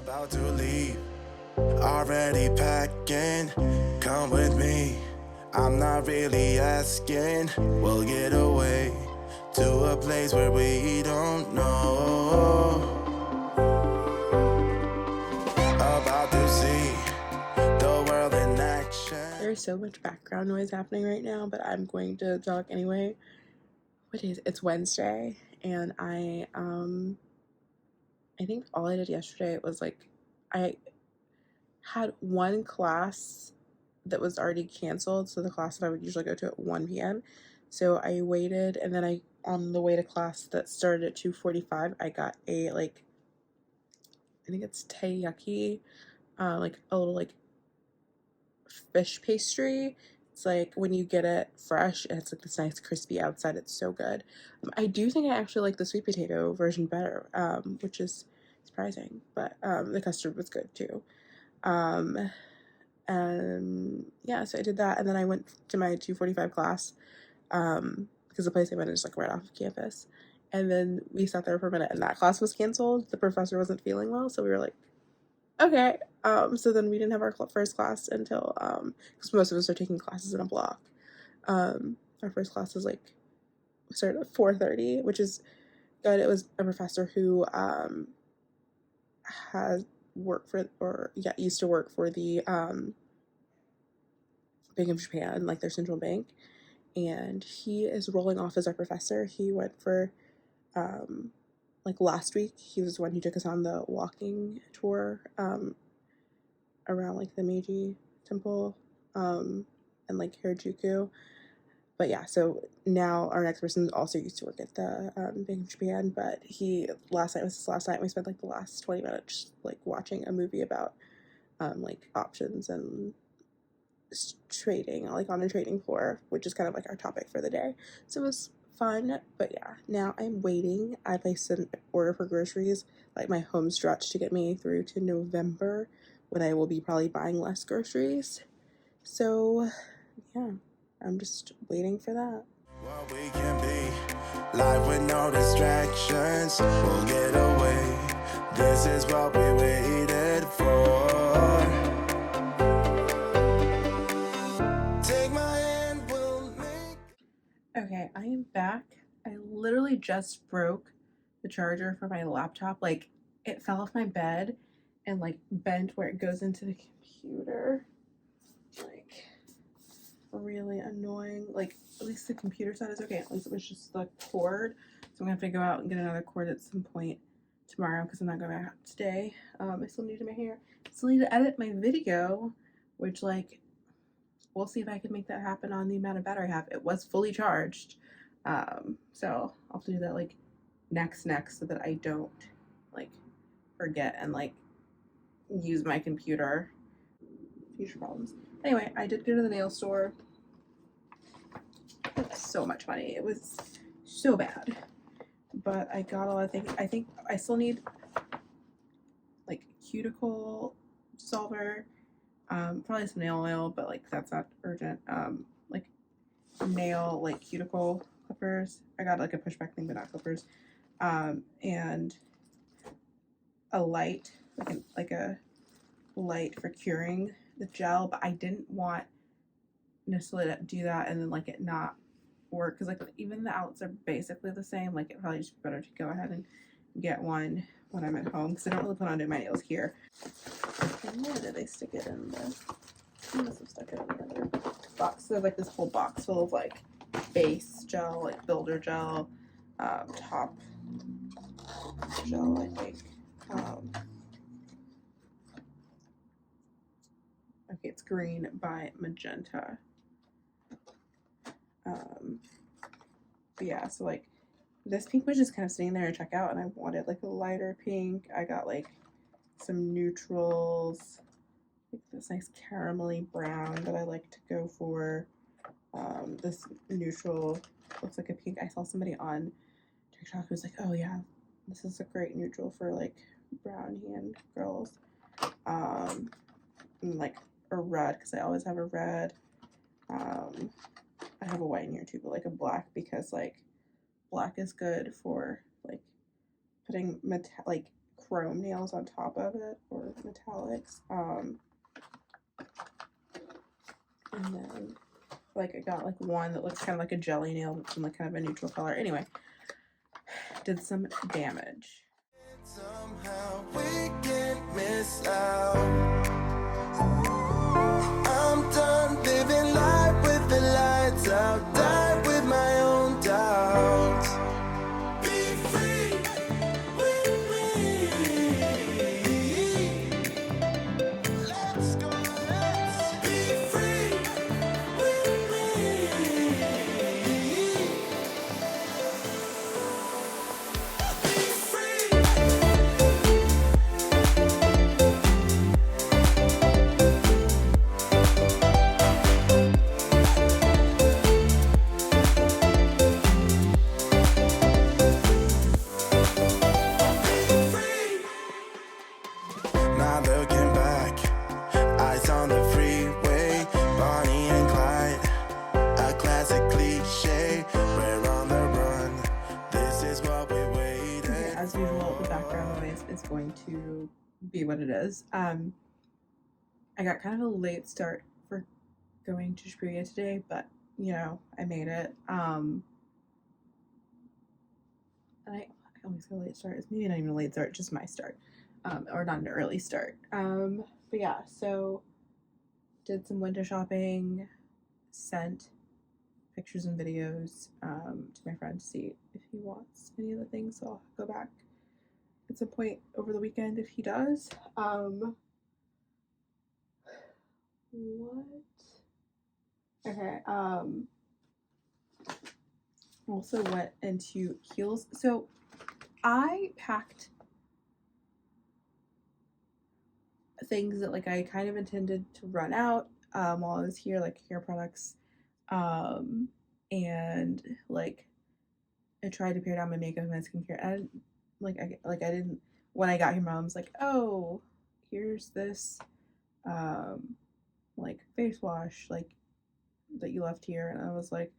About to leave, already packing. Come with me, I'm not really asking. We'll get away to a place where we don't know. About to see the world in action. There's so much background noise happening right now, but I'm going to talk anyway. It's Wednesday, and I think all I did yesterday was like, I had one class that was already canceled, so the class that I would usually go to at 1 p.m. So I waited, and then on the way to class that started at 2:45, I got I think it's taiyaki, like a little like fish pastry. It's like when you get it fresh, it's like this nice crispy outside. It's so good. I do think I actually like the sweet potato version better, which is surprising, but the custard was good too. And yeah, so I did that, and then I went to my 2:45 class, because the place I went is like right off of campus. And then we sat there for a minute, and that class was canceled. The professor wasn't feeling well, so we were like, okay. So then we didn't have our first class until because most of us are taking classes in a block. Our first class is like started at 4:30, which is good. It was a professor who has worked for used to work for the Bank of Japan, like their central bank, and he is rolling off as our professor. He went for like last week. He was the one who took us on the walking tour around like the Meiji Temple and like Harajuku. But yeah, so now our next person also used to work at the Bank of Japan, but last night was his last night. We spent like the last 20 minutes like watching a movie about like options and trading, like on the trading floor, which is kind of like our topic for the day. So it was fun, but yeah, now I'm waiting. I placed an order for groceries, like my home stretch, to get me through to November, when I will be probably buying less groceries. So yeah, I'm just waiting for that. What we can be, life with no distractions. We'll get away. This is what we waited for. Take my hand, we'll make. Okay, I am back. I literally just broke the charger for my laptop. Like, it fell off my bed and like bent where it goes into the computer. Like, really annoying. Like, at least the computer side is okay. At least it was just the cord. So I'm gonna have to go out and get another cord at some point tomorrow because I'm not going back today. I still need to do my hair. I still need to edit my video, which like we'll see if I can make that happen on the amount of battery I have. It was fully charged. So I'll have to do that like next so that I don't like forget and like use my computer. Future problems. Anyway, I did go to the nail store. So much money. It was so bad. But I got a lot of things. I think I still need like cuticle dissolver, probably some nail oil, but like that's not urgent. Like nail like cuticle clippers. I got like a pushback thing, but not clippers. And a light, like a light for curing the gel, but I didn't want necessarily to do that and then like it not work, because like even the outlets are basically the same. Like it probably just better to go ahead and get one when I'm at home, because I don't really plan on doing my nails here. And where did they stick it in the? I must have stuck it in the other box. So like this whole box full of like base gel, like builder gel, top gel, I think. Okay, it's green by magenta. But yeah, so like this pink was just kind of sitting there to check out, and I wanted like a lighter pink. I got like some neutrals, like this nice caramelly brown that I like to go for. This neutral looks like a pink. I saw somebody on TikTok who's like, oh yeah, this is a great neutral for like brown hand girls. And like a red, because I always have a red. I have a white in here too, but like a black, because like black is good for like putting like chrome nails on top of it, or metallics. And then like I got like one that looks kind of like a jelly nail that's in like kind of a neutral color. Anyway, did some damage. Somehow we can't miss out. I'm done living life with the lights out. Die with my own doubts. Be free with me. Let's go, let's be free with me. Be free. Not looking back, eyes on the freeway, Bonnie and Clyde, a classic cliche. We're on the run. This is what we waited. Okay, as usual, the background noise is going to be what it is. I got kind of a late start for going to Shibuya today, but you know, I made it. And I always go late start. It's maybe not even a late start, just my start. Or not an early start. But yeah, so did some window shopping, sent pictures and videos to my friend to see if he wants any of the things. So I'll go back at some point over the weekend if he does. What? Okay. Also went into heels. So I packed things that like I kind of intended to run out while I was here, like hair products, and like I tried to pare down my makeup and my skincare. And I didn't, when I got here, my mom's like, oh, here's this like face wash like that you left here, and I was like,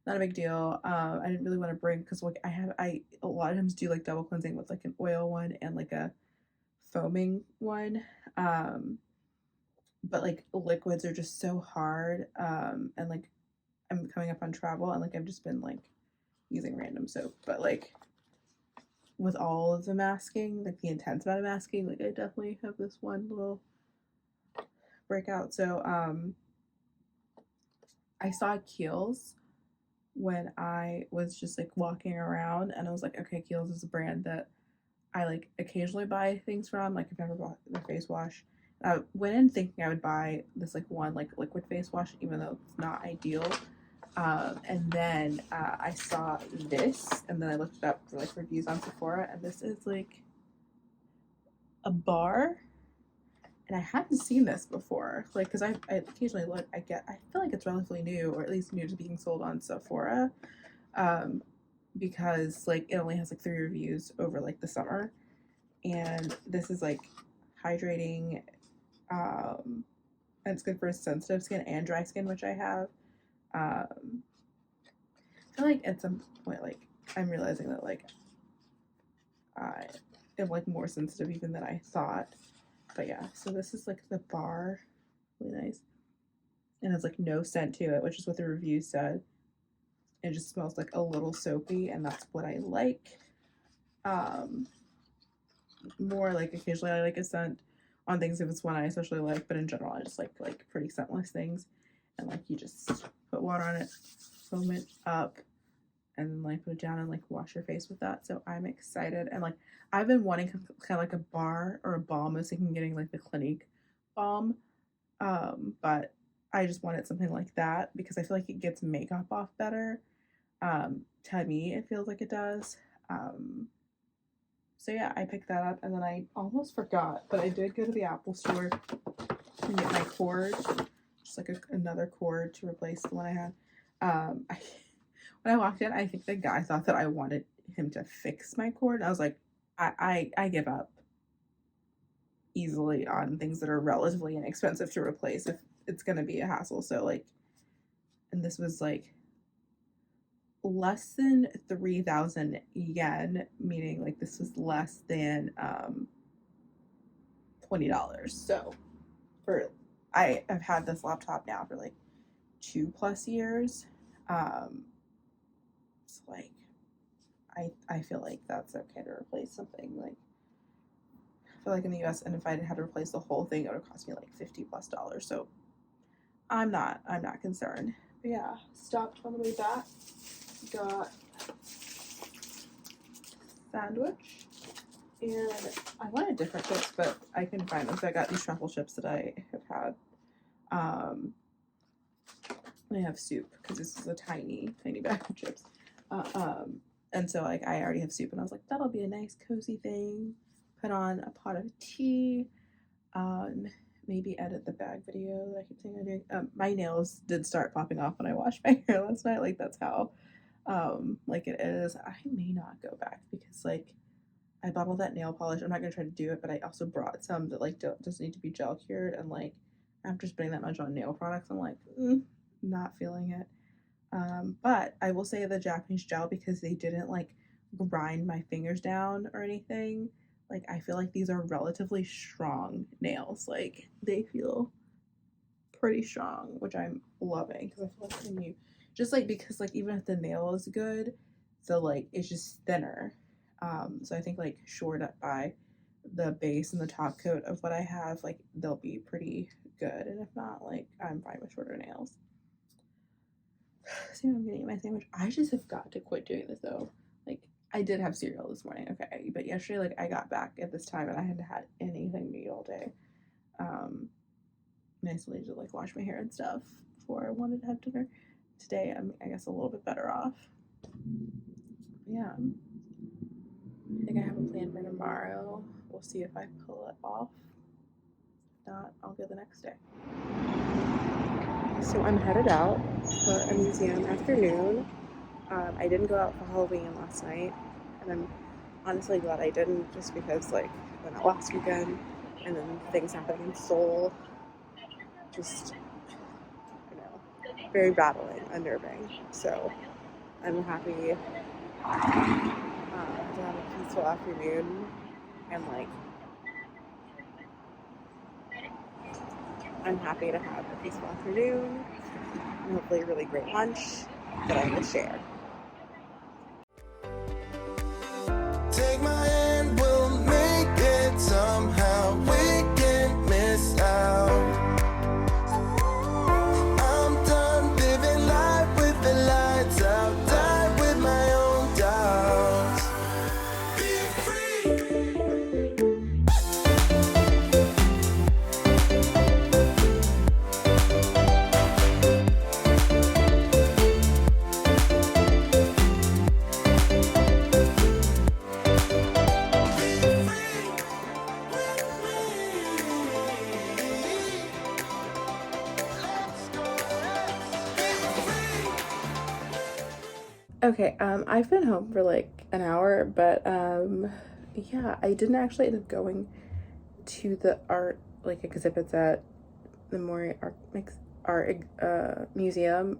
not a big deal. I didn't really want to bring, because like I a lot of times do like double cleansing with like an oil one and like a foaming one, but like liquids are just so hard, and like I'm coming up on travel, and like I've just been like using random soap, but like with all of the masking, like the intense amount of masking, like I definitely have this one little breakout. So I saw Kiehl's when I was just like walking around, and I was like, okay, Kiehl's is a brand that I like occasionally buy things from. Like I've never bought their face wash. I went in thinking I would buy this like one like liquid face wash, even though it's not ideal. And then I saw this, and then I looked it up for like reviews on Sephora, and this is like a bar, and I hadn't seen this before. Like, because I occasionally look, I feel like it's relatively new, or at least new to being sold on Sephora, because like it only has like 3 reviews over like the summer, and this is like hydrating, and it's good for sensitive skin and dry skin, which I have. I feel like at some point, like I'm realizing that like I am like more sensitive even than I thought. But yeah, so this is like the bar, really nice, and it's like no scent to it, which is what the review said. It just smells like a little soapy, and that's what I like. More like occasionally I like a scent on things if it's one I especially like, but in general I just like pretty scentless things, and like you just put water on it, foam it up, and then like put it down and like wash your face with that. So I'm excited, and like I've been wanting kind of like a bar or a balm. I was thinking getting like the Clinique balm, but I just wanted something like that because I feel like it gets makeup off better. To me it feels like it does. So yeah, I picked that up, and then I almost forgot, but I did go to the Apple store and get my cord, just like another cord to replace the one I had. When I walked in, I think the guy thought that I wanted him to fix my cord. I was like, I give up easily on things that are relatively inexpensive to replace if it's gonna be a hassle. So like, and this was like less than 3,000 yen, meaning like this was less than $20. So I have had this laptop now for like 2+ years. It's like I feel like that's okay to replace something. Like, I feel like in the US, and if I had to replace the whole thing, it would have cost me like $50+. So I'm not concerned. But yeah, stopped on the way back, got sandwich, and I wanted different chips, but I couldn't find them. So I got these truffle chips that I have had. And I have soup because this is a tiny bag of chips. And so like I already have soup, and I was like, that'll be a nice cozy thing. Put on a pot of tea. Maybe edit the bag video that I keep saying I'm doing. My nails did start popping off when I washed my hair last night. Like that's how like it is. I may not go back because like I bought all that nail polish. I'm not gonna try to do it, but I also brought some that like doesn't need to be gel cured, and like after spending that much on nail products, I'm like not feeling it. But I will say the Japanese gel, because they didn't like grind my fingers down or anything, like I feel like these are relatively strong nails. Like they feel pretty strong, which I'm loving, because I feel like when you just like, because like even if the nail is good, so like it's just thinner. So I think like shored up by the base and the top coat of what I have, like they'll be pretty good, and if not, like I'm fine with shorter nails. See, I'm gonna eat my sandwich. I just have got to quit doing this though. Like I did have cereal this morning, okay, but yesterday like I got back at this time and I hadn't had anything to eat all day. And I still need to like wash my hair and stuff before I wanted to have dinner. Today I'm, I guess, a little bit better off. Yeah, I think I have a plan for tomorrow. We'll see if I pull it off. If not, I'll go the next day. So I'm headed out for a museum afternoon. I didn't go out for Halloween last night, and I'm honestly glad I didn't, just because like I went out last weekend and then things happening in Seoul, just, you know, very battling, unnerving. So I'm happy to have a peaceful afternoon, and like I'm happy to have a peaceful afternoon and hopefully a really great lunch that I'm going to share. Take my hand, we'll make it somehow. We can't miss out. I'm done living life with the lights out. Die with my own doubts. Be free. Okay, I've been home for like an hour, but yeah, I didn't actually end up going to the art like exhibits at the Mori Art Museum,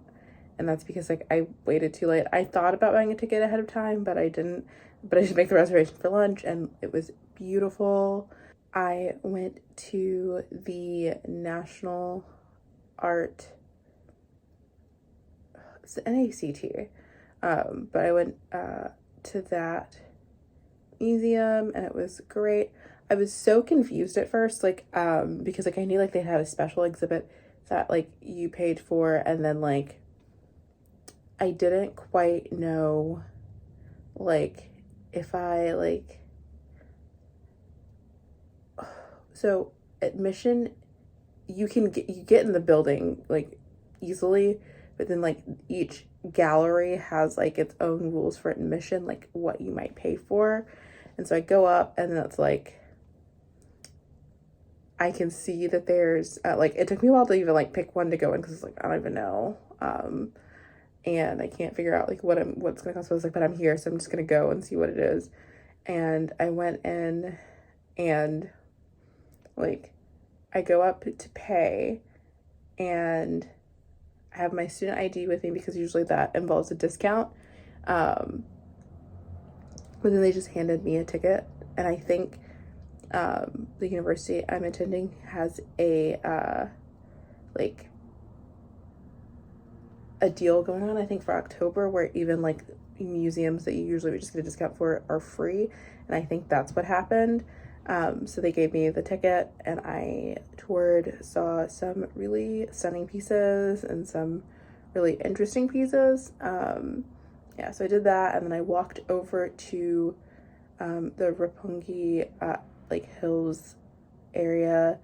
and that's because like I waited too late. I thought about buying a ticket ahead of time, but I didn't. But I should make the reservation for lunch, and it was beautiful. I went to the National Art, it's the NACT. But I went to that museum, and it was great. I was so confused at first, like because like I knew like they had a special exhibit that like you paid for, and then like I didn't quite know like if I like, so admission, you get in the building like easily, but then like each gallery has like its own rules for admission, like what you might pay for. And so I go up, and then it's like I can see that there's like, it took me a while to even like pick one to go in, because it's like I don't even know, and I can't figure out like what's gonna cost. So I was like, but I'm here, so I'm just gonna go and see what it is. And I went in, and like I go up to pay, and I have my student ID with me, because usually that involves a discount. But then they just handed me a ticket, and I think the university I'm attending has a like a deal going on, I think, for October, where even like museums that you usually would just get a discount for are free, and I think that's what happened. So they gave me the ticket, and I toured, saw some really stunning pieces and some really interesting pieces. Yeah, so I did that, and then I walked over to the Roppongi like hills area,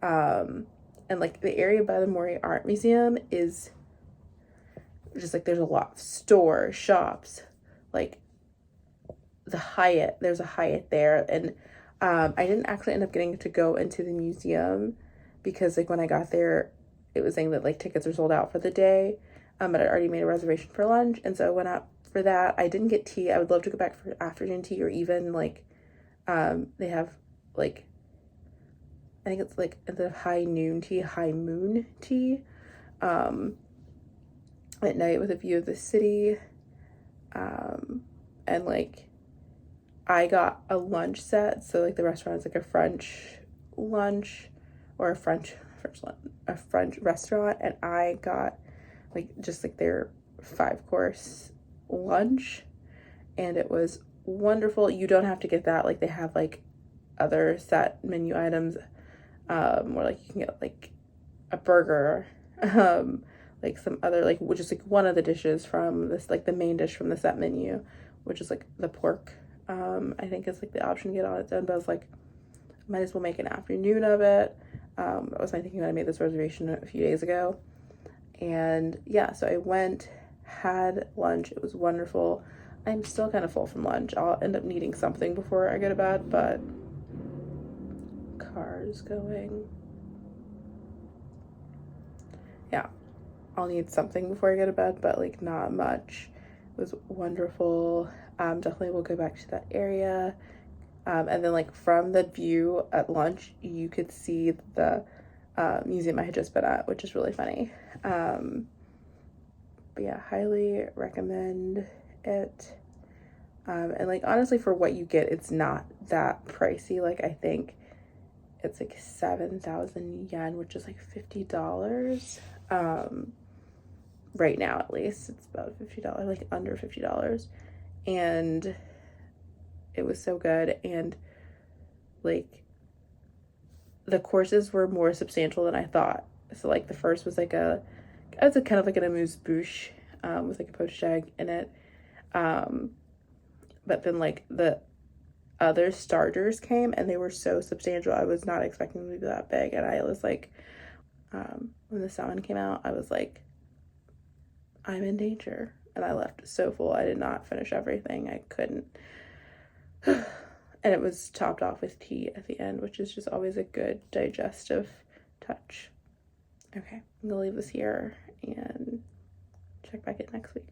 and like the area by the Mori Art Museum is just like there's a lot of stores, shops, like the Hyatt. There's a Hyatt there, and I didn't actually end up getting to go into the museum because like when I got there, it was saying that like tickets are sold out for the day. But I already made a reservation for lunch, and so I went out for that. I didn't get tea. I would love to go back for afternoon tea, or even like they have like I think it's like the high noon tea, high moon tea. At night with a view of the city. And like I got a lunch set, so like the restaurant is like a French lunch or a French restaurant, and I got like just like their 5-course lunch, and it was wonderful. You don't have to get that, like they have like other set menu items, or like you can get like a burger, like some other like which is like one of the dishes from this, like the main dish from the set menu, which is like the pork. I think it's like the option to get on its own, but I was like, might as well make an afternoon of it. That was my thinking when I made this reservation a few days ago. And yeah, so I went, had lunch. It was wonderful. I'm still kind of full from lunch. I'll end up needing something before I go to bed, but cars going. Yeah, I'll need something before I go to bed, but like not much. It was wonderful. Definitely will go back to that area. And then like from the view at lunch, you could see the museum I had just been at, which is really funny. But yeah, highly recommend it. And like honestly, for what you get, it's not that pricey. Like I think it's like 7,000 yen, which is like $50. Right now, at least it's about $50, like under $50. And it was so good. And like the courses were more substantial than I thought. So like the first was like I was kind of like an amuse-bouche, with like a poached egg in it. But then like the other starters came, and they were so substantial. I was not expecting them to be that big, and I was like, when the salmon came out, I was like, I'm in danger. And I left so full. I did not finish everything. I couldn't. And it was topped off with tea at the end, which is just always a good digestive touch. Okay, I'm gonna leave this here and check back in next week.